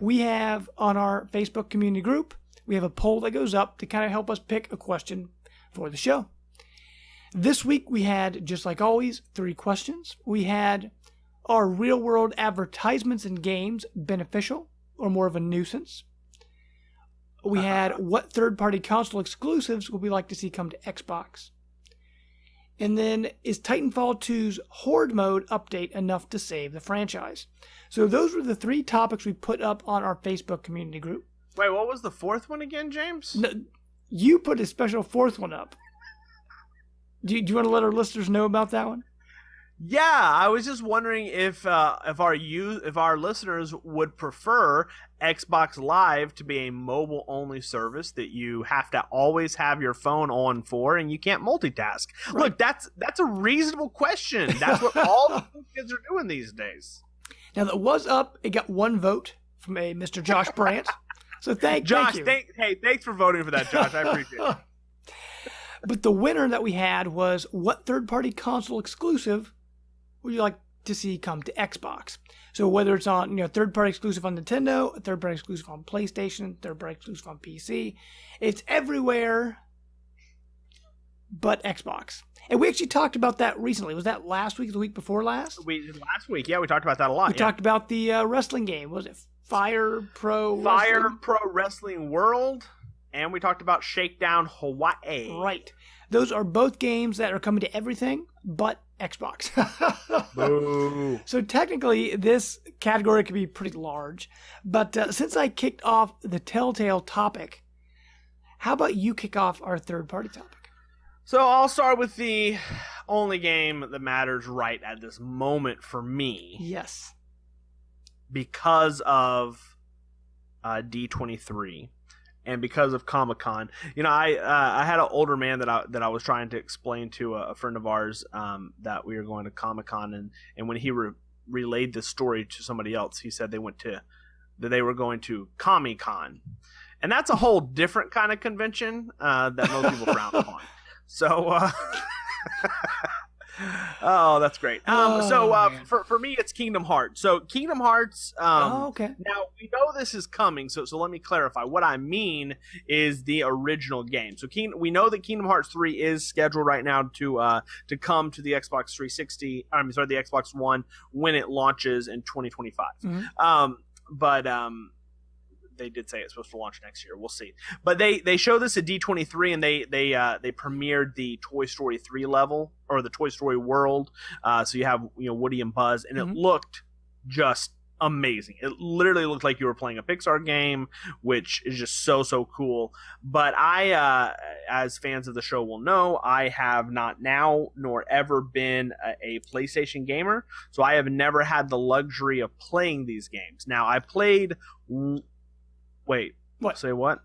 we have on our Facebook community group, we have a poll that goes up to kind of help us pick a question for the show. This week we had, just like always, 3 questions. We had, are real-world advertisements in games beneficial or more of a nuisance? We had, what third-party console exclusives would we like to see come to Xbox? And then, is Titanfall 2's Horde mode update enough to save the franchise? So those were the 3 topics we put up on our Facebook community group. Wait, what was the 4th one again, James? No, you put a special 4th one up. Do you want to let our listeners know about that one? Yeah, I was just wondering if our listeners would prefer Xbox Live to be a mobile only service that you have to always have your phone on for, and you can't multitask. Right. Look, that's a reasonable question. That's what all the kids are doing these days. Now that was up. It got 1 vote from a Mr. Josh Brandt. So thank you. Thanks for voting for that, Josh. I appreciate it. But the winner that we had was, what third-party console exclusive would you like to see come to Xbox? So whether it's on, third-party exclusive on Nintendo, a third-party exclusive on PlayStation, third-party exclusive on PC, it's everywhere but Xbox. And we actually talked about that recently. Was that last week or the week before last? Last week, yeah, we talked about that a lot. We talked about the wrestling game. Was it Fire Pro Wrestling World? And we talked about Shakedown Hawaii. Right. Those are both games that are coming to everything but Xbox. Boo. So technically, this category could be pretty large. But since I kicked off the Telltale topic, how about you kick off our third-party topic? So I'll start with the only game that matters right at this moment for me. Yes. Because of D23. And because of Comic-Con, I had an older man that I was trying to explain to a friend of ours that we were going to Comic-Con, and when he relayed this story to somebody else, he said that they were going to Comic-Con, and that's a whole different kind of convention that most people frown upon. So. Oh, that's great. For me, it's Kingdom Hearts. So Kingdom Hearts. Okay. Now we know this is coming. So let me clarify. What I mean is the original game. So we know that Kingdom Hearts 3 is scheduled right now to come to the Xbox 360. The Xbox One when it launches in 2025. Mm-hmm. They did say it's supposed to launch next year. We'll see. But they show this at D23, and they premiered the Toy Story 3 level, or the Toy Story world. So you have Woody and Buzz, and mm-hmm. It looked just amazing. It literally looked like you were playing a Pixar game, which is just so cool. But I, as fans of the show will know, I have not now nor ever been a PlayStation gamer, so I have never had the luxury of playing these games. Now I played. Wait. What? Say what?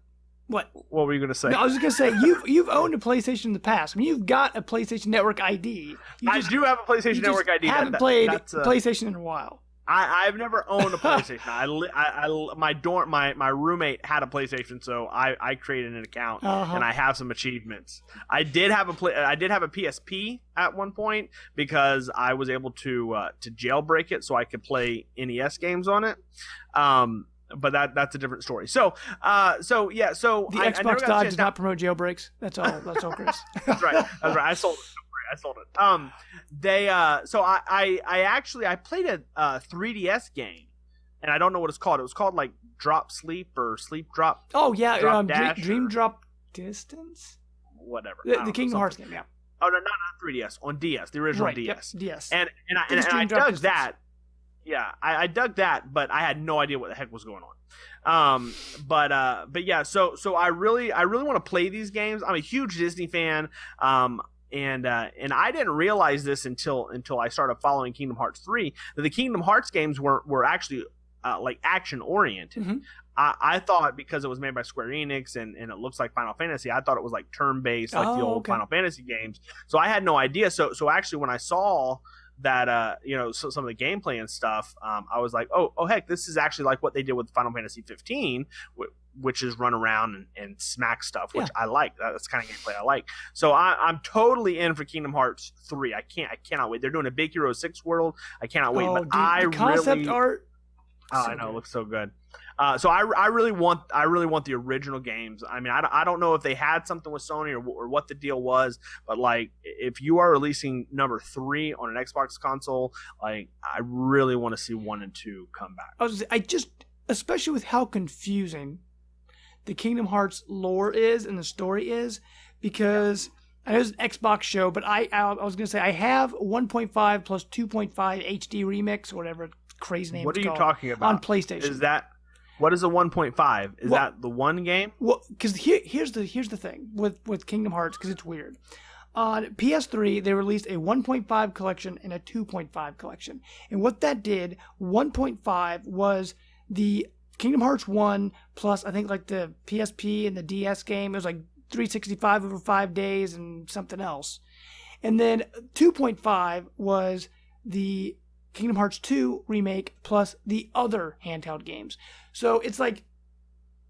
What? What were you going to say? No, I was just going to say, you've owned a PlayStation in the past. I mean, you've got a Plastation Network ID. I do have a PlayStation Network ID. You haven't played PlayStation in a while. I've never owned a PlayStation. My roommate had a PlayStation, so I created an account, and I have some achievements. I did have a PSP at one point because I was able to jailbreak it so I could play NES games on it. But that's a different story. So yeah. So the Xbox Dodge does not promote jailbreaks. That's all, Chris. That's right. I sold it. So I played a 3DS game, and I don't know what it's called. It was called like Drop Sleep or Sleep Drop. Oh yeah, Dream Drop Distance. Whatever. The Kingdom Hearts game. Yeah. Oh no, not 3DS. On DS, the original right, DS. Yep, DS. And I dug that. Yeah, I dug that, but I had no idea what the heck was going on. But yeah, so I really want to play these games. I'm a huge Disney fan. And I didn't realize this until I started following Kingdom Hearts 3, that the Kingdom Hearts games were actually like action oriented. Mm-hmm. I thought because it was made by Square Enix and it looks like Final Fantasy, I thought it was like turn based like the old Final Fantasy games. So I had no idea. So actually when I saw that so some of the gameplay and stuff, I was like, oh heck, this is actually like what they did with Final Fantasy 15, which is run around and smack stuff, which I like. That's the kind of gameplay I like. So I'm totally in for Kingdom Hearts 3. I cannot wait. They're doing a Big Hero 6 world. I cannot wait. But the concept art. Oh, I know, it looks so good. So I really want the original games. I mean, I don't know if they had something with Sony or what the deal was, but like if you are releasing number 3 on an Xbox console, like I really want to see 1 and 2 come back. Especially with how confusing the Kingdom Hearts lore is and the story is, because I know it's an Xbox show, but I was gonna say I have 1.5 plus 2.5 HD remix or whatever crazy name. What are you talking about on PlayStation? Is that what is a 1.5? Is that the one game? Well, because here's the thing with Kingdom Hearts, because it's weird. On PS3, they released a 1.5 collection and a 2.5 collection, and what that did, 1.5 was the Kingdom Hearts 1 plus I think like the PSP and the DS game. It was like 365 over 5 days and something else. And then 2.5 was the Kingdom Hearts 2 remake plus the other handheld games. So it's like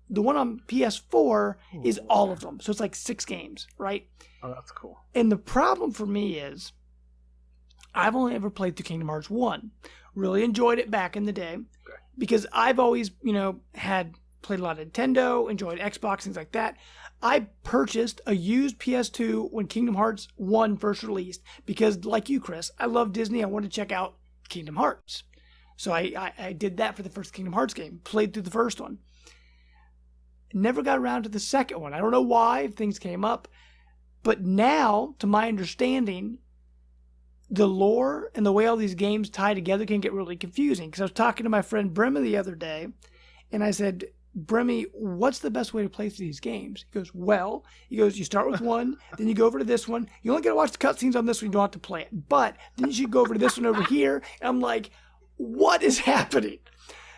the one on PS4 is all of them. So it's like 6 games, right? Oh, that's cool. And the problem for me is I've only ever played through Kingdom Hearts 1. Really enjoyed it back in the day. Okay. Because I've always, had played a lot of Nintendo, enjoyed Xbox, things like that. I purchased a used PS2 when Kingdom Hearts 1 first released because, like you, Chris, I love Disney. I wanted to check out Kingdom Hearts. So I did that for the first Kingdom Hearts game, played through the first one. Never got around to the second one. I don't know why, things came up. But now, to my understanding, the lore and the way all these games tie together can get really confusing. Because I was talking to my friend Brema the other day, and I said, Bremy, what's the best way to play through these games? He goes, you start with one, then you go over to this one. You only got to watch the cutscenes on this one, you don't have to play it. But then you should go over to this one over here. And I'm like, what is happening?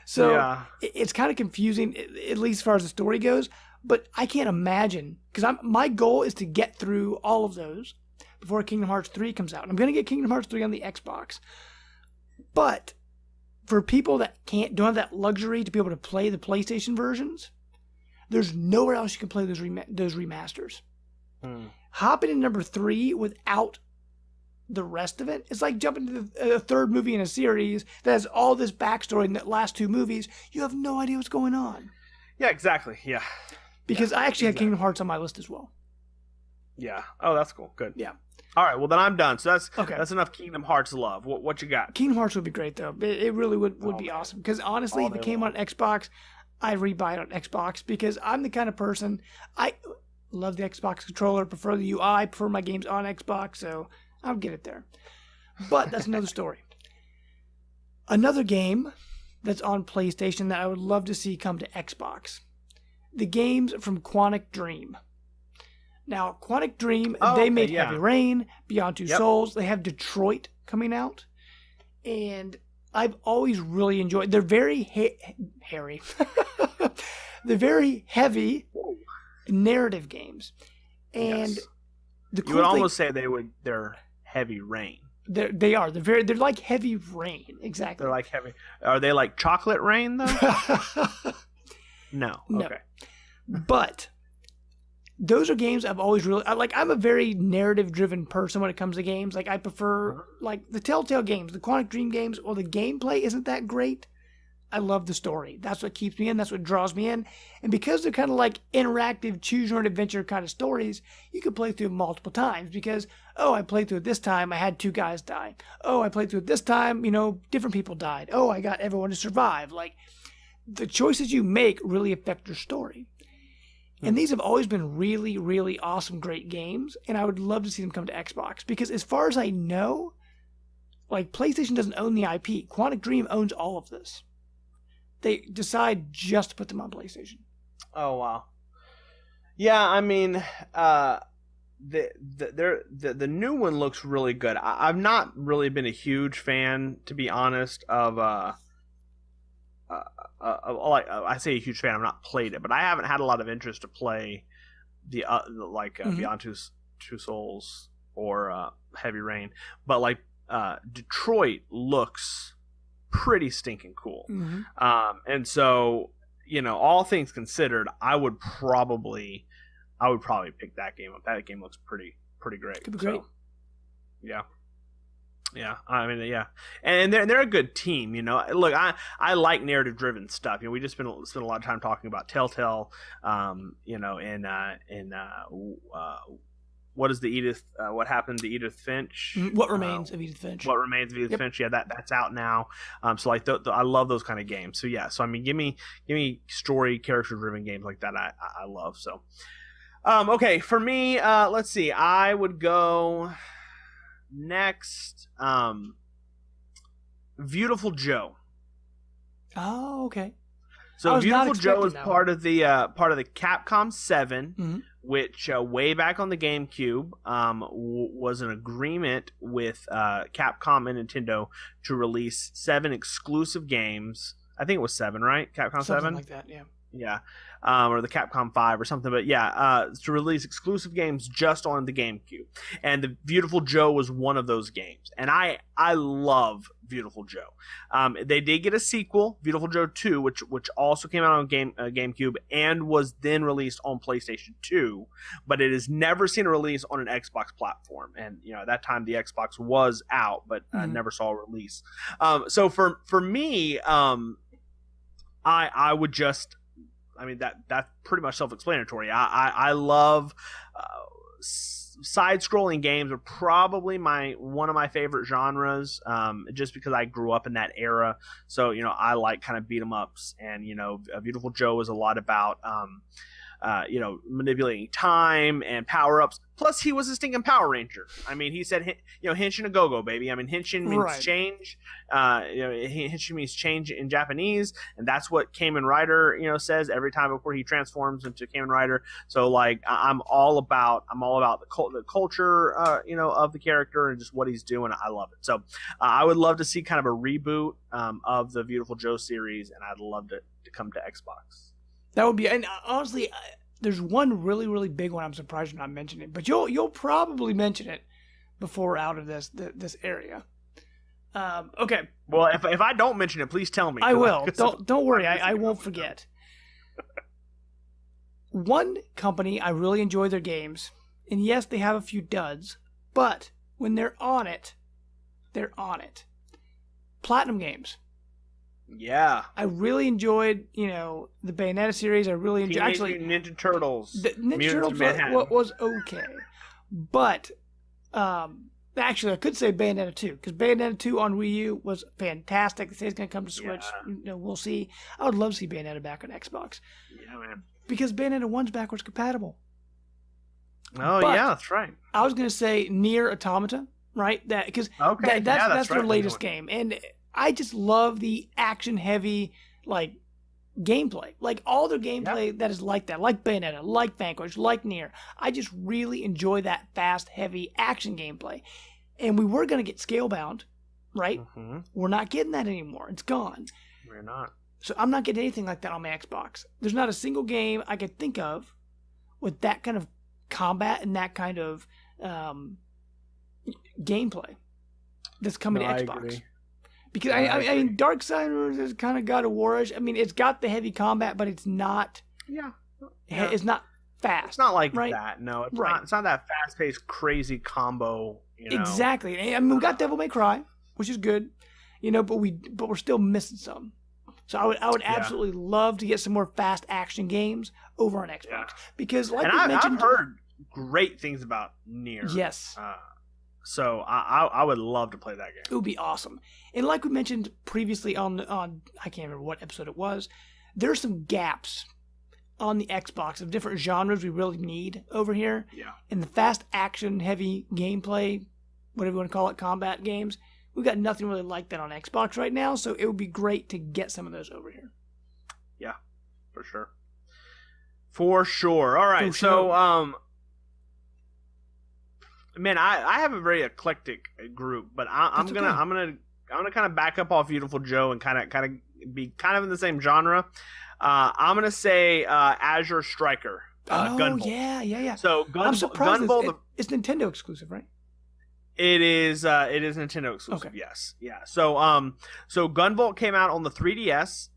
So it's kind of confusing, at least as far as the story goes. But I can't imagine, because my goal is to get through all of those before Kingdom Hearts 3 comes out. I'm going to get Kingdom Hearts 3 on the Xbox. But for people that don't have that luxury to be able to play the PlayStation versions, there's nowhere else you can play those remasters. Hopping in number 3 without the rest of it, it's like jumping to the third movie in a series that has all this backstory in the last 2 movies. You have no idea what's going on. Yeah, exactly. Yeah. Because I actually had Kingdom Hearts on my list as well. Yeah. Oh, that's cool. Good. Yeah. All right. Well, then I'm done. So that's enough Kingdom Hearts love. What you got? Kingdom Hearts would be great, though. It really would be awesome. Because honestly, if it came on Xbox, I'd rebuy it on Xbox. Because I'm the kind of person, I love the Xbox controller, prefer the UI, prefer my games on Xbox. So I'll get it there. But that's another story. Another game that's on PlayStation that I would love to see come to Xbox. The games from Quantic Dream. Now, Quantic Dream, they made Heavy Rain, Beyond Two Souls. They have Detroit coming out. And I've always really enjoyed. They're very hairy. They're very heavy narrative games. And the cool you would almost say they're Heavy Rain. They are. They're like Heavy Rain. Exactly. They're like heavy. Are they like Chocolate Rain though? No. Okay. But those are games I've always really like. I'm a very narrative-driven person when it comes to games. Like I prefer like the Telltale Games, the Quantic Dream games. Well, the gameplay isn't that great. I love the story. That's what keeps me in. That's what draws me in. And because they're kind of like interactive, choose your own adventure kind of stories, you can play through them multiple times. Because I played through it this time. I had 2 guys die. I played through it this time. Different people died. I got everyone to survive. Like the choices you make really affect your story. And these have always been really, really awesome, great games. And I would love to see them come to Xbox. Because as far as I know, like PlayStation doesn't own the IP. Quantic Dream owns all of this. They decide just to put them on PlayStation. Oh, wow. Yeah, I mean, the new one looks really good. I've not really been a huge fan, to be honest, of I say a huge fan. I've not played it, but I haven't had a lot of interest to play the Beyond Two Souls or Heavy Rain. But like Detroit looks pretty stinking cool. And so all things considered, I would probably pick that game up. That game looks pretty great. Could be great. Yeah. Yeah, I mean, yeah, and they're a good team. You know, look, I like narrative driven stuff. You know, we just spent a lot of time talking about Telltale. You know, what is the Edith? What happened to Edith Finch? What remains of Edith Finch? What remains of Edith Finch? Yeah, that's out now. So like, I love those kind of games. So yeah, so I mean, give me story character driven games like that. I love. So, okay, for me, let's see. I would go next. Beautiful Joe. Oh, okay. So Beautiful Joe is part of the Capcom 7, which way back on the GameCube was an agreement with Capcom and Nintendo to release 7 exclusive games. I think it was 7, right? Capcom 7? Something like that, yeah. Yeah. Or the Capcom 5 or something. But yeah, to release exclusive games just on the GameCube. And the Beautiful Joe was one of those games. And I love Beautiful Joe. They did get a sequel, Beautiful Joe 2, which also came out on GameCube and was then released on PlayStation 2. But it has never seen a release on an Xbox platform. And, you know, at that time the Xbox was out, but never saw a release. So for me, I would just... I mean, that's pretty much self-explanatory. I love side-scrolling games are probably one of my favorite genres, just because I grew up in that era. So, you know, I like kind of beat 'em ups, and, you know, Beautiful Joe is a lot about you know, manipulating time and power-ups. Plus, he was a stinking Power Ranger. I mean, he said, you know, Henshin a go-go, baby. I mean, Henshin means change. You know, Henshin means change in Japanese, and that's what Kamen Rider, you know, says every time before he transforms into Kamen Rider. So, like, I'm all about the culture, you know, of the character and just what he's doing. I love it. So, I would love to see kind of a reboot of the Beautiful Joe series, and I'd love to come to Xbox. That would be, and honestly, there's one really, really big one. I'm surprised you're not mentioning it, but you'll probably mention it before we're out of this area. Okay. Well, if I don't mention it, please tell me. I will. Don't worry. I won't forget. One company, I really enjoy their games, and yes, they have a few duds, but when they're on it, they're on it. Platinum Games. Yeah, I really enjoyed, you know, the Bayonetta series. I really enjoyed Ninja Turtles. The Ninja Turtles was okay, but actually, I could say Bayonetta 2 because Bayonetta 2 on Wii U was fantastic. They say it's going to come to Switch. Yeah. You know, we'll see. I would love to see Bayonetta back on Xbox. Yeah, man. Because Bayonetta 1's backwards compatible. Oh, but yeah, that's right. I was going to say Nier Automata, right? That because that's their latest game, and I just love the action-heavy, like, gameplay. Like, all their gameplay that is like that. Like Bayonetta, like Vanquish, like Nier. I just really enjoy that fast, heavy action gameplay. And we were going to get Scalebound, right? Mm-hmm. We're not getting that anymore. It's gone. We're not. So I'm not getting anything like that on my Xbox. There's not a single game I could think of with that kind of combat and that kind of gameplay that's coming to Xbox. I agree. Because, I mean, Darksiders is kind of God of War-ish. I mean, it's got the heavy combat, but it's not... Yeah. It's not fast. It's not like that, no. It's not that fast-paced, crazy combo, you know. Exactly. I mean, we got Devil May Cry, which is good, you know, but we're still missing some. So I would absolutely love to get some more fast action games over on Xbox. Yeah. Because, like you mentioned... I've heard great things about Nier. Yes. So I would love to play that game. It would be awesome. And like we mentioned previously on I can't remember what episode it was, there's some gaps on the Xbox of different genres we really need over here. Yeah. And the fast action heavy gameplay, whatever you want to call it, combat games, we've got nothing really like that on Xbox right now, so it would be great to get some of those over here. Yeah, for sure. For sure. All right. So man, I have a very eclectic group, but I'm gonna kind of back up off Beautiful Joe and kind of be kind of in the same genre. I'm gonna say Azure Striker. Gunvolt. Yeah. So I'm surprised it's Nintendo exclusive, right? It is Nintendo exclusive. Okay. Yes. Yeah. So Gunvolt came out on the 3DS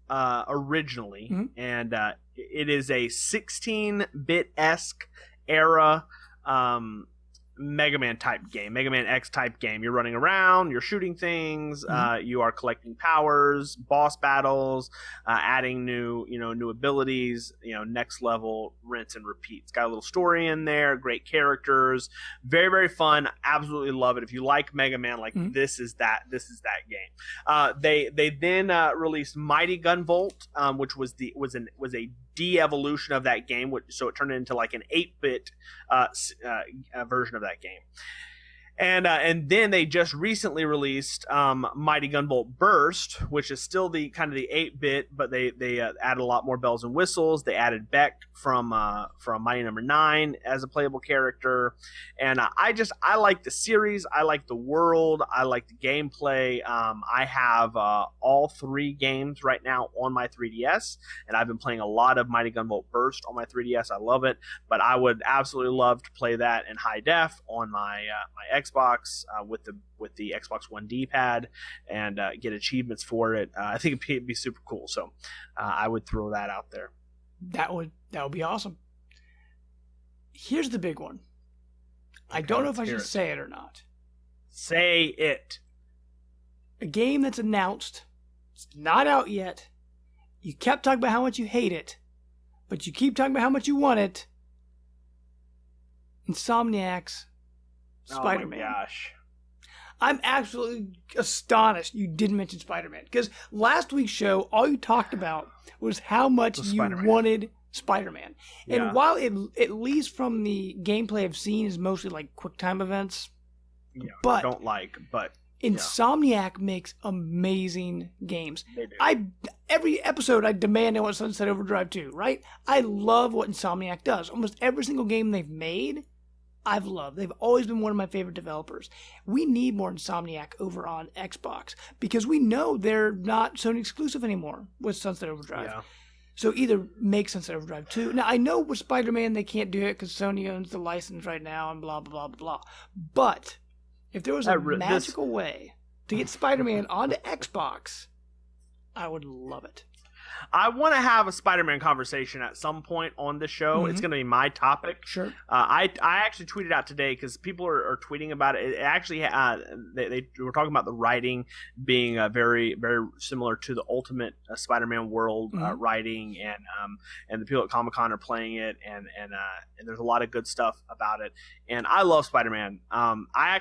originally, and it is a 16-bit-esque era Mega Man type game, Mega Man X type game. You're running around, you're shooting things, you are collecting powers, boss battles, adding new abilities, next level, rinse and repeat. It's got a little story in there, great characters, very, very fun. Absolutely love it. If you like Mega Man, this is that game. They then released Mighty Gunvolt, which was a de-evolution of that game, so it turned into like an 8-bit version of that game. And then they just recently released Mighty Gunvolt Burst, which is still the kind of the 8-bit, but they added a lot more bells and whistles. They added Beck from Mighty Number 9 as a playable character, and I like the series. I like the world. I like the gameplay. I have all 3 games right now on my 3DS, and I've been playing a lot of Mighty Gunvolt Burst on my 3DS. I love it, but I would absolutely love to play that in high def on my Xbox with the Xbox One D-pad and get achievements for it. I think it'd be super cool. So I would throw that out there. That would be awesome. Here's the big one. Okay, I don't know if I should say it or not. Say it. A game that's announced. It's not out yet. You kept talking about how much you hate it, but you keep talking about how much you want it. Insomniac's SpiderMan. Oh my gosh. I'm absolutely astonished you didn't mention SpiderMan, because last week's show, all you talked about was how much you wanted SpiderMan. And yeah. While it, at least from the gameplay I've seen, is mostly like quick time events, but Insomniac makes amazing games. They do. Every episode I demand I want Sunset Overdrive 2, right? I love what Insomniac does. Almost every single game they've made, I've loved. They've always been one of my favorite developers. We need more Insomniac over on Xbox because we know they're not Sony exclusive anymore with Sunset Overdrive. Yeah. So either make Sunset Overdrive 2. Now, I know with Spider-Man they can't do it because Sony owns the license right now and blah, blah, blah, blah. But if there was a magical way to get Spider-Man onto Xbox, I would love it. I want to have a Spider-Man conversation at some point on the show. Mm-hmm. It's going to be my topic. Sure. I actually tweeted out today because people are tweeting about it. It actually, they were talking about the writing being very, very similar to the Ultimate Spider-Man World writing, and the people at Comic-Con are playing it, and there's a lot of good stuff about it. And I love Spider-Man. I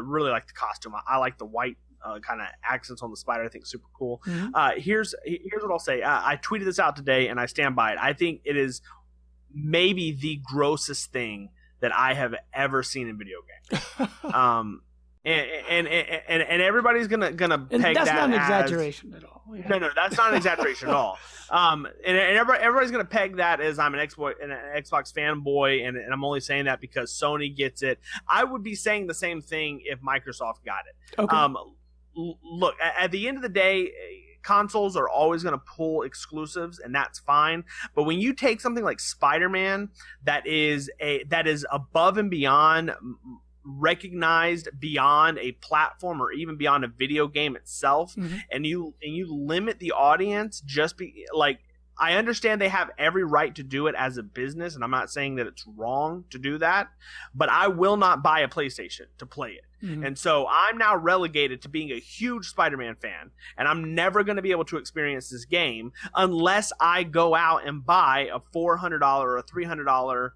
really like the costume. I like the white kind of accents on the spider. I think super cool. Mm-hmm. Here's what I'll say. I tweeted this out today, and I stand by it. I think it is maybe the grossest thing that I have ever seen in video games. And everybody's gonna peg that. That's not an exaggeration at all. Yeah. No, that's not an exaggeration at all. And everybody's gonna peg that as I'm an Xbox fanboy, and I'm only saying that because Sony gets it. I would be saying the same thing if Microsoft got it. Okay. Look, at the end of the day, consoles are always going to pull exclusives, and that's fine. But when you take something like Spider-Man, that is above and beyond, recognized beyond a platform or even beyond a video game itself, and you limit the audience I understand they have every right to do it as a business, and I'm not saying that it's wrong to do that, but I will not buy a PlayStation to play it. And so I'm now relegated to being a huge Spider-Man fan, and I'm never going to be able to experience this game unless I go out and buy a $400 or a $300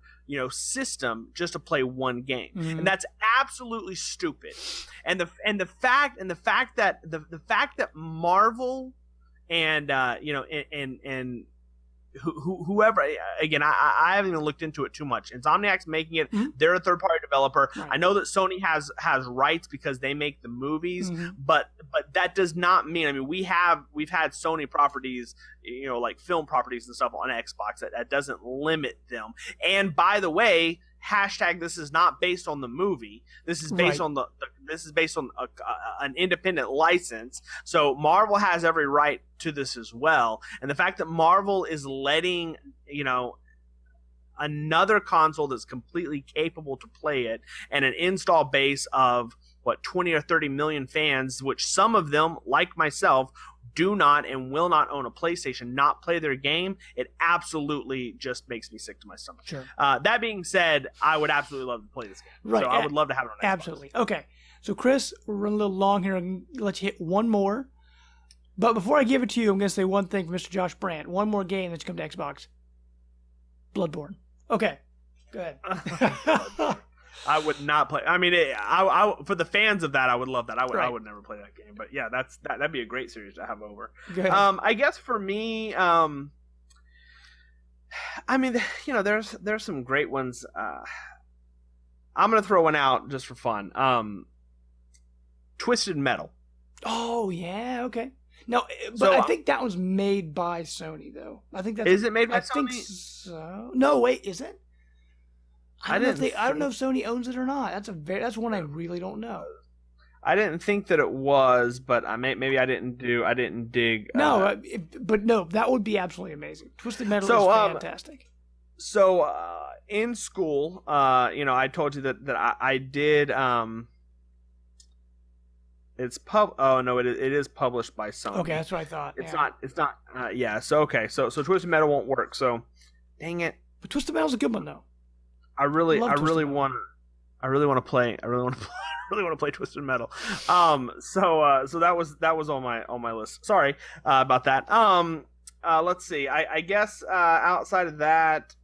system just to play one game. And that's absolutely stupid. And the fact that Marvel and whoever, again, I haven't even looked into it too much. Insomniac's making it. They're a third-party developer. Right. I know that Sony has rights because they make the movies, but that does not mean. I mean, we've had Sony properties, like film properties and stuff on Xbox. That doesn't limit them. And by the way, hashtag this is not based on the movie. This is based on this is based on an independent license. So Marvel has every right to this as well. And the fact that Marvel is letting, another console that's completely capable to play it and an install base of 20 or 30 million fans, which some of them, like myself, do not and will not own a PlayStation not play their game, it absolutely just makes me sick to my stomach. Sure. That being said, I would absolutely love to play this game. Right. So I would love to have it on Xbox. Absolutely. Okay. So Chris, we're running a little long here. I'm gonna let you hit one more. But before I give it to you, I'm going to say one thing for Mr. Josh Brandt. One more game that's come to Xbox. Bloodborne. Okay. Go ahead. I would not play. I mean, for the fans of that, I would love that. I would never play that game. But yeah, that'd be a great series to have over. Go ahead. I guess for me, I mean, there's some great ones. I'm gonna throw one out just for fun. Twisted Metal. Oh yeah. Okay. No, but I think that was made by Sony, though. I think that's. Is it made by Sony? I think so. No, wait, is it? I don't know if Sony owns it or not. That's one I really don't know. I didn't think that it was, but maybe I didn't dig. No, but no, that would be absolutely amazing. Twisted Metal is fantastic. So in school, I told you that I did. It's Oh no, it is published by Sony. Okay, that's what I thought. It's not. Yeah. So okay. So Twisted Metal won't work. So, dang it. But Twisted Metal's a good one though. I really want to play Twisted Metal. So that was on my list. Sorry about that. Let's see. I guess outside of that,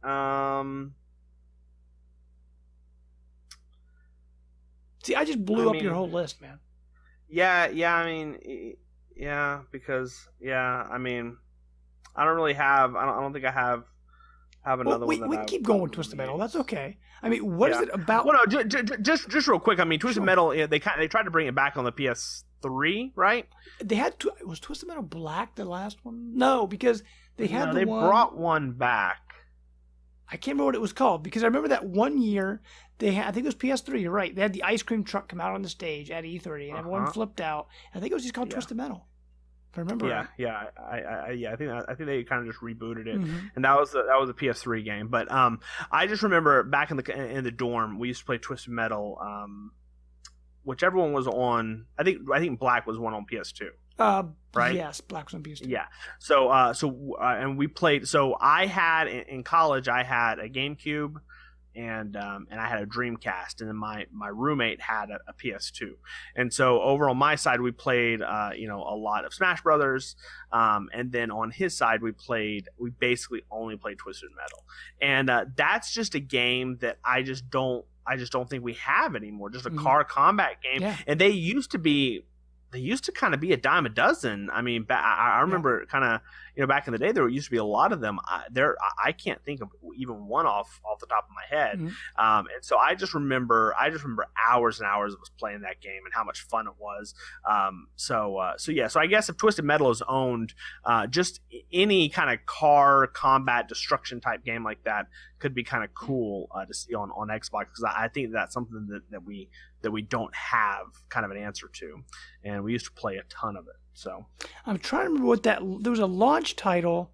see, I just blew up your whole list, man. Yeah. I mean, yeah, because I mean, I don't really have. I don't think I have another one. We can keep going with Twisted Metal. That's okay. I mean, what is it about? Well, no, just real quick. I mean, Twisted Metal. They tried to bring it back on the PS3, right? Was Twisted Metal Black the last one? No, because they brought one back. I can't remember what it was called because I remember that one year they had. I think it was PS3. You're right. They had the ice cream truck come out on the stage at E3, and everyone flipped out. I think it was just called Twisted Metal. If I remember right. Yeah. I think they kind of just rebooted it, and that was a PS3 game. But I just remember back in the dorm, we used to play Twisted Metal, whichever one was on. I think Black was one on PS2. Right? Yes, Black was on PS2. Yeah. So and we played. So I had in college, I had a GameCube. And I had a Dreamcast, and then my roommate had a PS2, and so over on my side we played a lot of Smash Brothers, and then on his side we basically only played Twisted Metal, and that's just a game that I just don't think we have anymore. Just a car combat game, and they used to kind of be a dime a dozen. I mean, I remember kind of, back in the day, there used to be a lot of them. I can't think of even one off the top of my head. And so I just remember hours and hours of us playing that game and how much fun it was. So I guess if Twisted Metal is owned, just any kind of car combat destruction type game like that could be kind of cool to see on Xbox, because I think that's something that we don't have kind of an answer to, and we used to play a ton of it. So I'm trying to remember what there was a launch title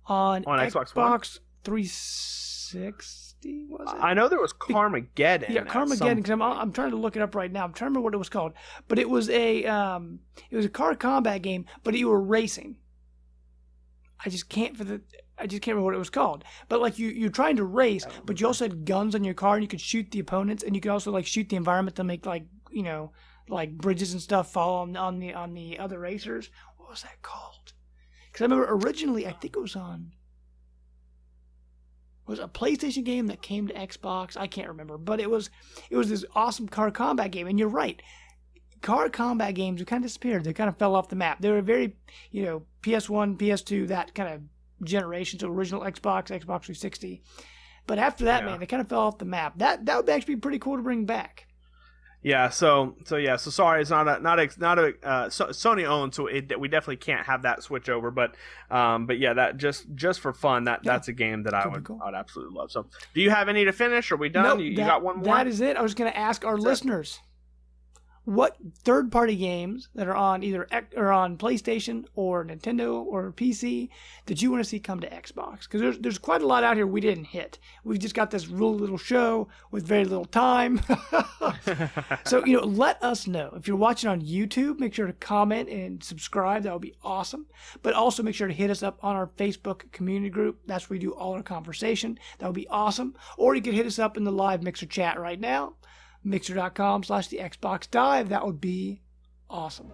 on Xbox 360. Was it? I know there was Carmageddon. Yeah, Carmageddon. Because I'm trying to look it up right now. I'm trying to remember what it was called, but it was a car combat game, but you were racing. I just can't remember what it was called. But like you're trying to race, but you also had guns on your car, and you could shoot the opponents, and you could also like shoot the environment to make like bridges and stuff fall on the other racers. What was that called? Because I remember originally, I think it was a PlayStation game that came to Xbox. I can't remember, but it was this awesome car combat game. And you're right, car combat games have kind of disappeared. They kind of fell off the map. They were very, PS1, PS2, that kind of generation, so original Xbox 360. But after that, man, they kind of fell off the map. That would actually be pretty cool to bring back. Yeah, so sorry, it's not a Sony owned, so we definitely can't have that switch over. But yeah, that just for fun, that's a game that I would absolutely love. So, do you have any to finish? Are we done? Nope, you got one more? That is it. I was going to ask our listeners, what third-party games that are on either on PlayStation or Nintendo or PC that you want to see come to Xbox. Because there's quite a lot out here we didn't hit. We've just got this real little show with very little time. So, let us know. If you're watching on YouTube, make sure to comment and subscribe. That would be awesome. But also make sure to hit us up on our Facebook community group. That's where we do all our conversation. That would be awesome. Or you can hit us up in the live Mixer chat right now. Mixer.com/the Xbox Dive. That would be awesome.